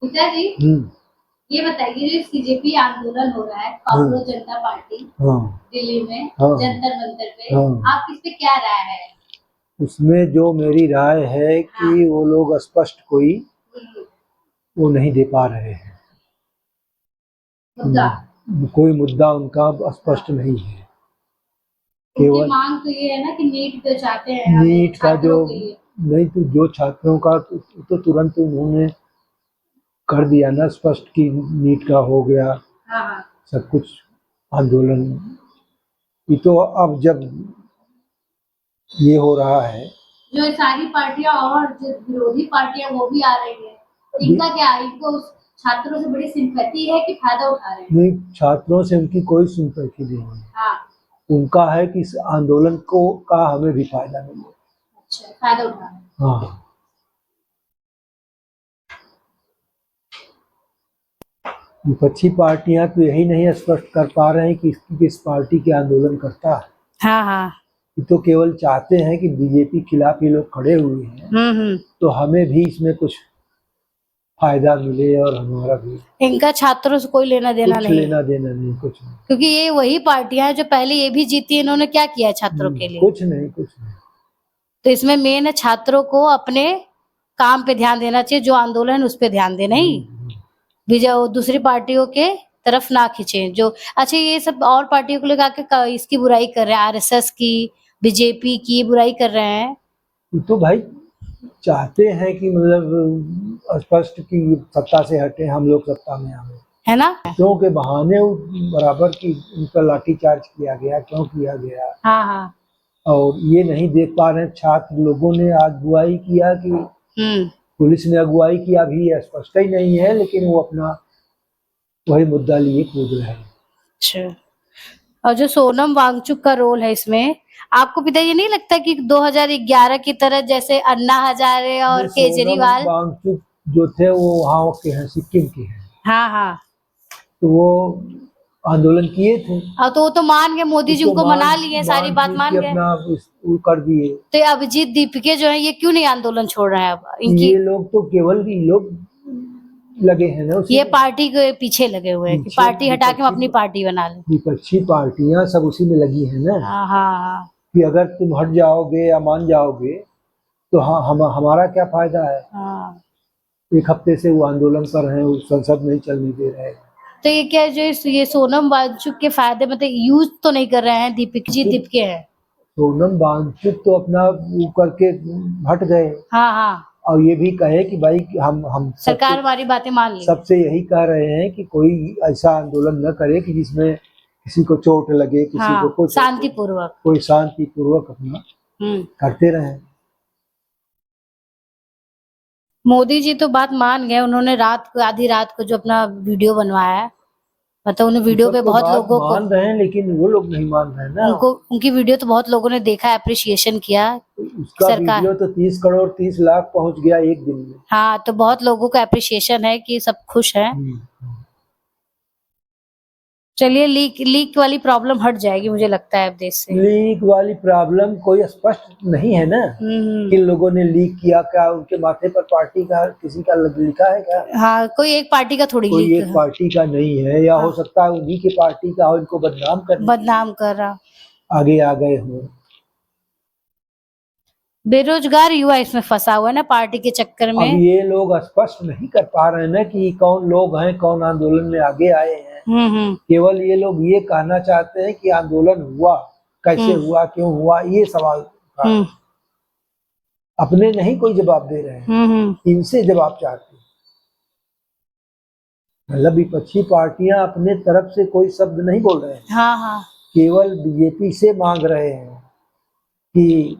पिताजी, ये बताइए, जो सीजेपी आंदोलन हो रहा है, कॉकरोच जनता पार्टी दिल्ली में जंतर मंतर पे, आप इस पे क्या राय है? उसमें जो मेरी राय है कि वो लोग स्पष्ट कोई वो नहीं दे पा रहे हैं। कोई मुद्दा उनका स्पष्ट नहीं है। केवल मांग तो ये है ना कि नीट जो चाहते हैं, नीट का जो नहीं, तो जो छात्रों का तो तुरंत उन्होंने कर दिया ना स्पष्ट कि नीट का हो गया। सब कुछ आंदोलन ये तो अब जब ये हो रहा है, जो सारी पार्टियां और जो विरोधी पार्टियां वो भी आ रही है, इनका क्या, इनको छात्रों से बड़ी सिंपैथी है कि फायदा उठा रहे हैं? नहीं, छात्रों से उनकी कोई सिंपैथी नहीं है। उनका है कि इस आंदोलन का हमें भी फायदा मिले। अच्छा, फायदा उठा रहे हैं। हाँ, विपक्षी पार्टियां तो यही नहीं स्पष्ट कर पा रहे हैं कि किस पार्टी के आंदोलन करता है। हाँ, ये तो केवल चाहते हैं कि बीजेपी खिलाफ ये लोग खड़े हुए हैं, तो हमें भी इसमें कुछ फायदा मिले और हमारा भी। इनका छात्रों से कोई लेना देना नहीं, लेना देना नहीं, कुछ नहीं। क्योंकि ये वही पार्टियां हैं जो पहले ये भी जीती है, इन्होंने क्या किया छात्रों के लिए? कुछ नहीं। तो इसमें मेन है छात्रों को अपने काम पे ध्यान देना चाहिए, जो आंदोलन उस पे ध्यान दे, नहीं दूसरी पार्टियों के तरफ ना खींचे। जो अच्छा, ये सब और पार्टियों को लेकर इसकी बुराई कर रहे हैं, आरएसएस की, बीजेपी की बुराई कर रहे हैं। तो भाई चाहते हैं कि मतलब स्पष्ट की सत्ता से हटे, हम लोग सत्ता में आए, है ना? क्योंकि बहाने बराबर की उनका लाठीचार्ज किया गया, क्यों किया गया? हाँ। और ये नहीं देख पा रहे छात्र लोगों ने आज अगुवाई किया कि पुलिस ने अगुवाई किया, भी स्पष्ट ही नहीं है, लेकिन वो अपना वही मुद्दा लिए कूद रहे हैं। अच्छा, और जो सोनम वांगचुक का रोल है इसमें, आपको पिता ये नहीं लगता कि 2011 की तरह जैसे अन्ना हजारे और केजरीवाल? सोनम वांगचुक जो थे वो वहाँ के हैं, सिक्किम के हैं। हाँ। तो वो आंदोलन किए थे। हाँ, तो वो तो मान गए, मोदी जी उनको मना लिए, सारी बात मान गए, अपना वो कर दिए। तो अभिजीत दीपके जो है ये क्यों नहीं आंदोलन छोड़ रहे हैं अब? इनकी ये लोग तो केवल ये लोग लगे हैं ना, ये पार्टी के पीछे लगे हुए हैं कि पार्टी हटा के हम अपनी पार्टी बना लें। विपक्षी पार्टियां सब उसी में लगी हैं ना। हाँ। कि अगर तुम हट जाओगे या मान जाओगे तो हमारा क्या फायदा है? एक हफ्ते से वो आंदोलन कर रहे हैं, संसद नहीं चलने दे रहे हैं। तो ये क्या, जो ये सोनम वांगचुक के फायदे मतलब यूज तो नहीं कर रहे हैं, दीपके हैं। सोनम वांगचुक तो अपना वो करके हट गए। हाँ। और ये भी कहे कि भाई हम सरकार हमारी बातें मान ली। सबसे यही कह रहे हैं कि कोई ऐसा आंदोलन न करे कि जिसमें किसी को चोट लगे, किसी को कुछ, शांतिपूर्वक, कोई शांतिपूर्वक अपना करते रहे। मोदी जी तो बात मान गए, उन्होंने आधी रात को जो अपना वीडियो बनवाया है, मतलब उन्हें वीडियो पे बहुत लोगों को मान रहे हैं, लेकिन वो लोग नहीं मान रहे हैं ना। उनकी वीडियो तो बहुत लोगों ने देखा, अप्रिशिएशन किया। उसका वीडियो तो 30 करोड़ 30 लाख पहुंच गया एक दिन में। हाँ, तो बहुत लोगों का अप्रिशिएशन है कि सब खुश हैं। चलिए, लीक वाली प्रॉब्लम हट जाएगी मुझे लगता है अब देश से। लीक वाली प्रॉब्लम कोई स्पष्ट नहीं है ना। किन लोगों ने लीक किया, क्या उनके माथे पर पार्टी का किसी का लिखा है क्या? हाँ, कोई एक पार्टी का थोड़ी कोई एक पार्टी का नहीं है, या हो सकता है उन्हीं की पार्टी का हो, इनको बदनाम कर रहा, आगे आ गए हो। बेरोजगार युवा इसमें फंसा हुआ है ना पार्टी के चक्कर में। अब ये लोग स्पष्ट नहीं कर पा रहे हैं ना कि कौन लोग हैं, कौन आंदोलन में आगे आए हैं। केवल ये लोग ये कहना चाहते हैं कि आंदोलन हुआ, कैसे हुआ, क्यों हुआ, ये सवाल अपने नहीं कोई जवाब दे रहे हैं, इनसे जवाब चाहते हैं। मतलब विपक्षी पार्टियां अपने तरफ से कोई शब्द नहीं बोल रहे हैं। हाँ। केवल बीजेपी से मांग रहे हैं कि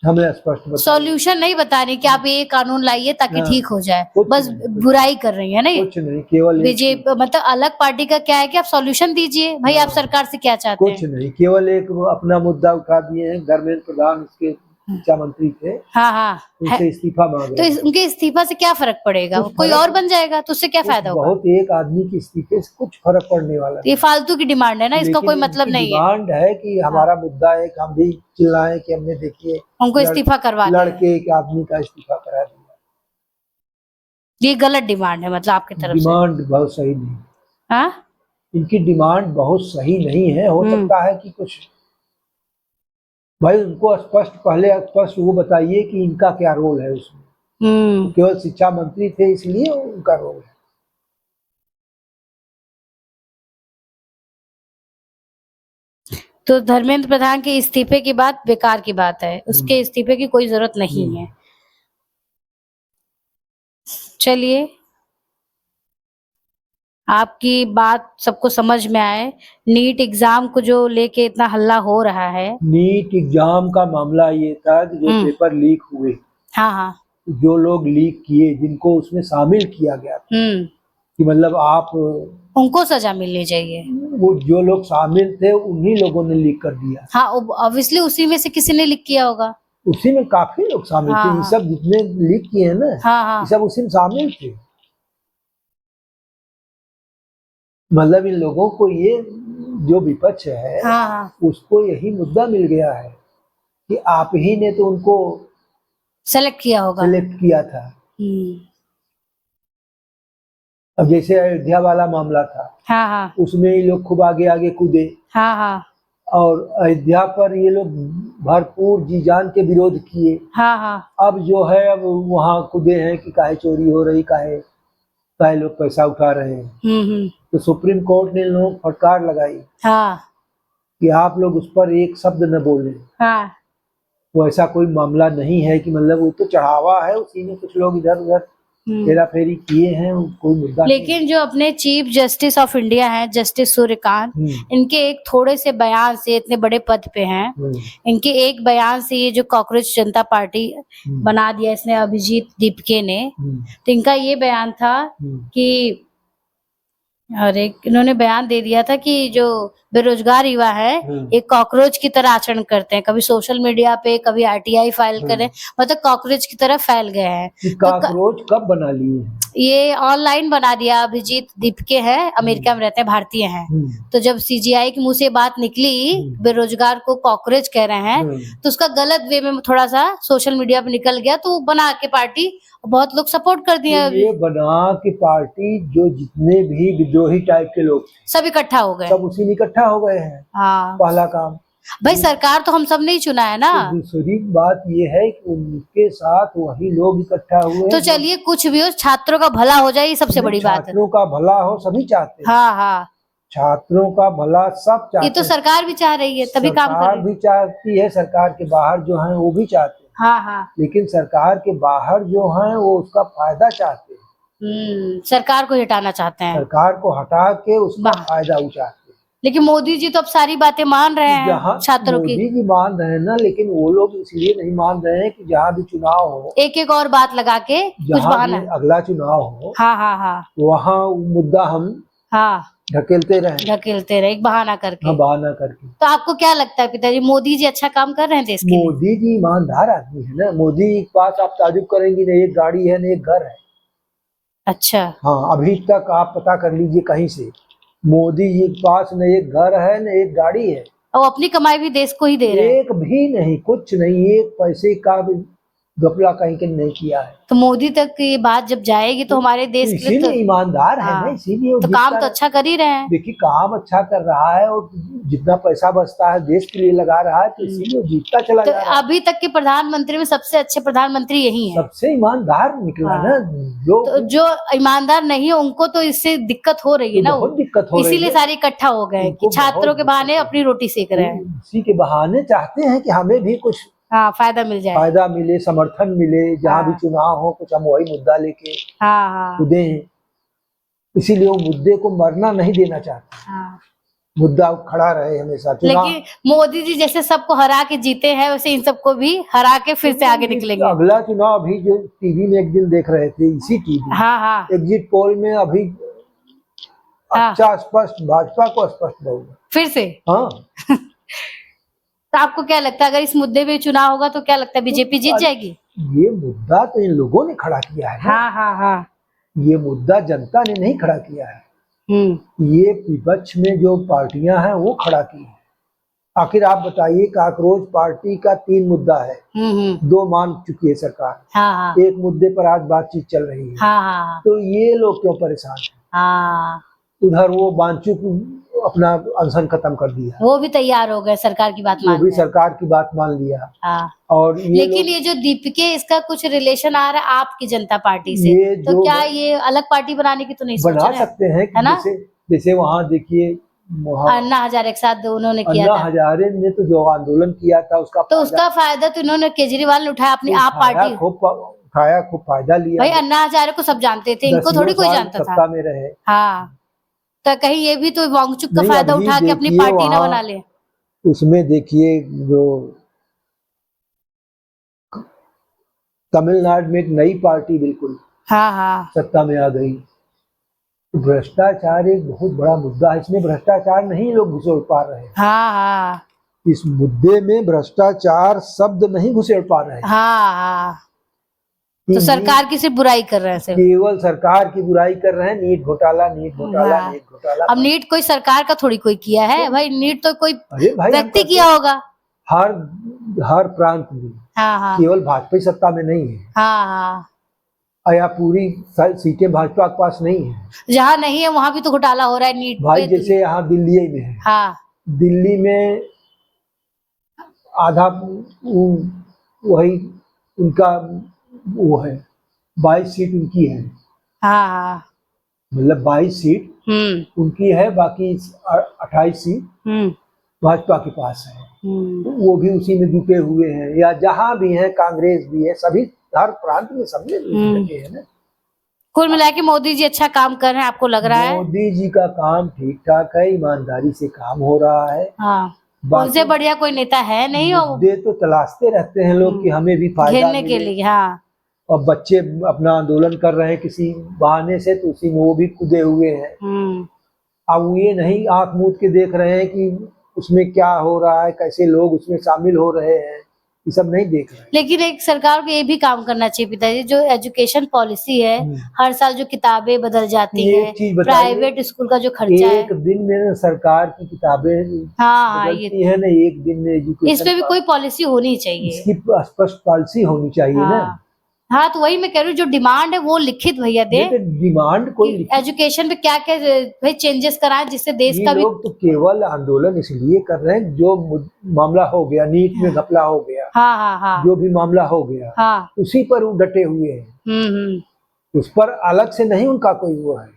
हमें स्पष्ट सॉल्यूशन नहीं बता रही कि आप ये कानून लाइए ताकि ठीक हो जाए, बस बुराई कर रही है ना। कुछ नहीं, केवल बीजेपी मतलब अलग पार्टी का क्या है कि आप सॉल्यूशन दीजिए भाई, आप सरकार से क्या चाहते हैं? कुछ नहीं, केवल एक अपना मुद्दा उठा दिए हैं। धर्मेंद्र प्रधान उसके शिक्षा मंत्री थे, हाँ, उनसे इस्तीफा मांग रहे हैं। तो उनके इस्तीफा से क्या फर्क पड़ेगा? कोई और बन जाएगा तो उससे क्या फायदा होगा? बहुत एक आदमी के इस्तीफे से कुछ फर्क पड़ने वाला ये फालतू की डिमांड है ना, इसका कोई मतलब नहीं है। डिमांड है कि हमारा मुद्दा है कि हम भी चिल्लाएं कि हमने देखिए उनको इस्तीफा करवा दिया, लड़के एक आदमी का इस्तीफा करा दिया। ये गलत डिमांड है मतलब आपकी तरफ से। डिमांड बहुत सही नहीं, हाँ इनकी डिमांड बहुत सही नहीं है। हो सकता है कि कुछ, भाई उनको पहले स्पष्ट वो बताइए कि इनका क्या रोल है उसमें। केवल शिक्षा मंत्री थे इसलिए उनका रोल है। तो धर्मेंद्र प्रधान के इस्तीफे की बात बेकार की बात है, उसके इस्तीफे की कोई जरूरत नहीं है। चलिए, आपकी बात सबको समझ में आए। नीट एग्जाम को जो लेके इतना हल्ला हो रहा है, नीट एग्जाम का मामला ये था कि जो पेपर लीक हुए, हाँ हाँ, जो लोग लीक किए, जिनको उसमें शामिल किया गया था, कि मतलब आप, उनको सजा मिलनी चाहिए। वो जो लोग शामिल थे उन्हीं लोगों ने लीक कर दिया। हाँ, ऑब्वियसली उसी में से किसी ने लीक किया होगा। उसी में काफी लोग शामिल थे। ये सब जितने लीक किए हैं ना, ये सब उसी में शामिल थे। मतलब इन लोगों को, ये जो विपक्ष है, उसको यही मुद्दा मिल गया है कि आप ही ने तो उनको सेलेक्ट किया था। अब जैसे अयोध्या वाला मामला था, उसमें ये लोग खूब आगे आगे कूदे, और अयोध्या पर ये लोग भरपूर जी जान के विरोध किए। अब जो है, अब वहाँ कूदे हैं कि काहे चोरी हो रही, काहे लोग पैसा उठा रहे हैं। तो सुप्रीम कोर्ट ने इन लोगों को फटकार लगाई कि आप लोग उस पर एक शब्द न बोले। वो ऐसा कोई मामला नहीं है कि मतलब वो तो चढ़ावा है, उसी में कुछ लोग इधर उधर हेरा फेरी किए हैं, कोई मुद्दा लेकिन नहीं। जो अपने चीफ जस्टिस ऑफ इंडिया हैं, जस्टिस सूर्यकांत, इनके एक थोड़े से बयान से, इतने बड़े पद पे हैं, इनके एक बयान से ये जो कॉकरोच जनता पार्टी बना दिया इसने अभिजीत दीपके ने, तो इनका ये बयान था कि, और एक इन्होंने बयान दे दिया था कि जो बेरोजगार युवा है एक कॉकरोच की तरह आचरण करते हैं, कभी सोशल मीडिया पे, कभी आरटीआई फाइल करें, मतलब कॉकरोच की तरह फैल गए हैं। कॉकरोच कब बना लिए? ये ऑनलाइन बना दिया। अभिजीत दीपके है, अमेरिका में रहते हैं, भारतीय हैं। तो जब सीजीआई के मुंह से बात निकली बेरोजगार को कॉकरोच कह रहे हैं, तो उसका गलत वे में थोड़ा सा सोशल मीडिया पे निकल गया, तो बना के पार्टी बहुत लोग सपोर्ट कर दिए। ये बना के पार्टी, जो जितने भी विद्रोही टाइप के लोग सब इकट्ठा हो गए, सब उसी में इकट्ठा हो गए हैं। पहला काम भाई, सरकार तो हम सब ने ही चुना है ना। तो दूसरी बात ये है कि उनके साथ वही लोग इकट्ठा हुए। तो चलिए, कुछ भी हो, छात्रों का भला हो जाए, ये सबसे बड़ी बात है। छात्रों का भला हो सभी चाहते हैं। छात्रों का भला सब चाहते हैं। ये तो सरकार भी चाह रही है, तभी काम कर रही है। सरकार भी चाहती है, सरकार के बाहर जो है वो भी चाहते हैं। लेकिन सरकार के बाहर जो है वो उसका फायदा चाहते हैं। सरकार को हटाना चाहते हैं, सरकार को हटा के उसका फायदा उठाते हैं। लेकिन मोदी जी तो अब सारी बातें मान रहे हैं छात्रों की। मोदी जी मान रहे हैं ना, लेकिन वो लोग इसलिए नहीं मान रहे हैं कि जहाँ भी चुनाव हो, एक एक और बात लगा के कुछ बहाना, अगला चुनाव हो, वहाँ मुद्दा हम ढकेलते रहे, एक बहाना करके। बहाना करके। तो आपको क्या लगता है पिताजी, मोदी जी अच्छा काम कर रहे हैं देश के लिए? मोदी जी ईमानदार आदमी है ना। मोदी के पास आप ताजुब करेंगी, न एक गाड़ी है न एक घर है। अच्छा, हाँ, अभी तक आप पता कर लीजिए कहीं से, मोदी जी के पास न एक घर है न एक गाड़ी है। और अपनी कमाई भी देश को ही दे रहे हैं। एक भी नहीं, कुछ नहीं, एक पैसे का भी घपला कहीं के नहीं किया है। तो मोदी तक ये बात जब जाएगी तो हमारे देश के लिए तो ईमानदार है ना, इसीलिए तो काम तो अच्छा कर ही रहे हैं। देखिए, काम अच्छा कर रहा है और जितना पैसा बचता है देश के लिए लगा रहा है, तो इसीलिए जीतता चला जा रहा है। अभी तक के प्रधानमंत्री में सबसे अच्छे प्रधानमंत्री यही है, सबसे ईमानदार निकला ना। जो ईमानदार नहीं है उनको तो इससे दिक्कत हो रही है ना, बहुत दिक्कत हो रही है। इसीलिए सारे इकट्ठा हो गए कि छात्रों के बहाने अपनी रोटी सेक रहे हैं। इसी के बहाने चाहते हैं कि हमें भी कुछ फायदा मिल जाए, फायदा मिले, समर्थन मिले, जहाँ भी चुनाव हो कुछ हम वही मुद्दा लेके कूदे हैं। इसीलिए वो मुद्दे को मरना नहीं देना चाहते। मुद्दा खड़ा रहे हमेशा। लेकिन मोदी जी जैसे सबको हरा के जीते हैं, वैसे इन सबको भी हरा के फिर से आगे निकलेंगे। अगला चुनाव अभी जो टीवी में एक दिन देख रहे थे, इसी टीवी एग्जिट पोल में अभी अच्छा स्पष्ट भाजपा को स्पष्ट बहुमत फिर से। तो आपको क्या लगता है, अगर इस मुद्दे पे चुनाव होगा तो क्या लगता है बीजेपी जीत जाएगी? ये मुद्दा तो इन लोगों ने खड़ा किया है। ये मुद्दा जनता ने नहीं खड़ा किया है। ये विपक्ष में जो पार्टियां हैं वो खड़ा की है। आखिर आप बताइए, काकरोच पार्टी का 3 मुद्दा है, 2 मान चुकी है सरकार, हाँ हाँ एक मुद्दे पर आज बातचीत चल रही है। हाँ हाँ तो ये लोग क्यों परेशान हैं? हाँ, उधर वो बांचुक अपना अनशन खत्म कर दिया, वो भी तैयार हो गए सरकार की बात वो भी मानने। सरकार की बात मान लिया। हाँ, और ये लेकिन ये जो दीपिके, इसका कुछ रिलेशन आ रहा है आपकी जनता पार्टी से, ये तो जो क्या ये अलग पार्टी बनाने की तो नहीं सोच बना रहे? सकते हैं कि है ना? जैसे वहाँ देखिए, वहाँ अन्ना हजारे के साथ उन्होंने किया अन्ना था, हजारे ने तो जो आंदोलन किया था उसका तो उसका फायदा तो इन्होंने, केजरीवाल ने उठाया अपनी आप पार्टी। उठाया, खूब फायदा लिया। भाई अन्ना हजारे को सब जानते थे, इनको 10 थोड़ी कोई साल जानता था। सत्ता में रहे। हाँ, तो कहीं ये भी तो वांगचुक का नहीं, फायदा अभी उठा के अपनी देखिए पार्टी ना वहाँ बना ले। उसमें देखिए, जो तमिलनाडु में एक नई पार्टी बिल्कुल हाँ हाँ सत्ता में आ गई। तो भ्रष्टाचार एक बहुत बड़ा मुद्दा है, इसमें भ्रष्टाचार नहीं लोग घुसेड़ पा रहे हैं। हाँ हाँ इस मुद्दे में भ्रष्टाचार शब्द नहीं घुसेड़ पा रहे हैं। हाँ हाँ, तो कि सरकार की सिर्फ बुराई कर रहे हैं सिर्फ। केवल सरकार की बुराई कर रहे हैं, नीट घोटाला, नीट घोटाला, हाँ, नीट घोटाला। अब नीट कोई सरकार का थोड़ी कोई किया है भाई, नीट तो कोई अरे भाई, व्यक्ति किया होगा। हर प्रांत में, हाँ हाँ केवल भाजपा ही सत्ता में नहीं है, हाँ हाँ, या पूरी सीटें भाजपा के पास नहीं है। जहाँ नहीं है वहां भी तो घोटाला हो रहा है नीट भाई पे। जैसे यहाँ दिल्ली में है, हाँ दिल्ली में आधा वही उनका वो है, 22 सीट उनकी है, हाँ हाँ, मतलब 22 सीट उनकी है, बाकी 28 सीट भाजपा के पास है। वो भी उसी में डूबे हुए हैं, या जहां भी है कांग्रेस भी है, सभी हर प्रांत में सब में लगे हैं ना। कुल मिला के मोदी जी अच्छा काम कर रहे हैं, आपको लग रहा है? मोदी जी का काम ठीक ठाक है, ईमानदारी से काम हो रहा है। हाँ, उनसे बढ़िया कोई नेता है नहीं। मुद्दे तो तलाशते रहते हैं लोग कि हमें भी फायदा घेरने के लिए। हाँ, और बच्चे अपना आंदोलन कर रहे हैं किसी बहाने से, तो उसी में वो भी कूदे हुए हैं। अब वो ये नहीं आंख मूंद के देख रहे हैं कि उसमें क्या हो रहा है, कैसे लोग उसमें शामिल हो रहे हैं, ये सब नहीं देख रहे हैं। लेकिन एक सरकार को ये भी काम करना चाहिए पिताजी, जो एजुकेशन पॉलिसी है, हर साल जो किताबें बदल जाती है, प्राइवेट स्कूल का जो खर्चा है, एक दिन में सरकार की किताबें बदलती है ना, एक दिन में एजुकेशन, इस पे भी कोई पॉलिसी होनी चाहिए, इसकी स्पष्ट पॉलिसी होनी चाहिए ना। हाँ, तो वही मैं कह रही हूँ, जो डिमांड है वो लिखित भैया दे। डिमांड कोई एजुकेशन पे क्या क्या भाई चेंजेस कराएं, जिससे देश का भी। लोग तो केवल आंदोलन इसलिए कर रहे हैं, जो मामला हो गया, नीट में घपला हो गया, हाँ हाँ हाँ, जो भी मामला हो गया, हाँ, उसी पर वो डटे हुए हैं। उस पर अलग से नहीं उनका कोई वो है।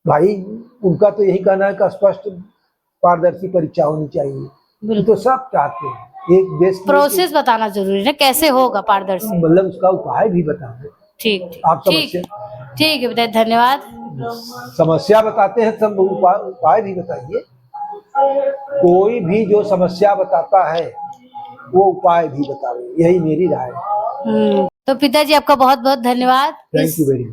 भाई उनका तो यही कहना है कि स्पष्ट पारदर्शी परीक्षा होनी चाहिए, तो सब चाहते हैं। एक देश प्रोसेस बताना जरूरी है, कैसे होगा पारदर्शी, मतलब उसका उपाय भी बताना। ठीक आप ठीक है बेटा, धन्यवाद। समस्या बताते हैं, सब उपाय भी बताइए। कोई भी जो समस्या बताता है वो उपाय भी बतावे, यही मेरी राय है। तो पिताजी आपका बहुत बहुत धन्यवाद। Thank you very much.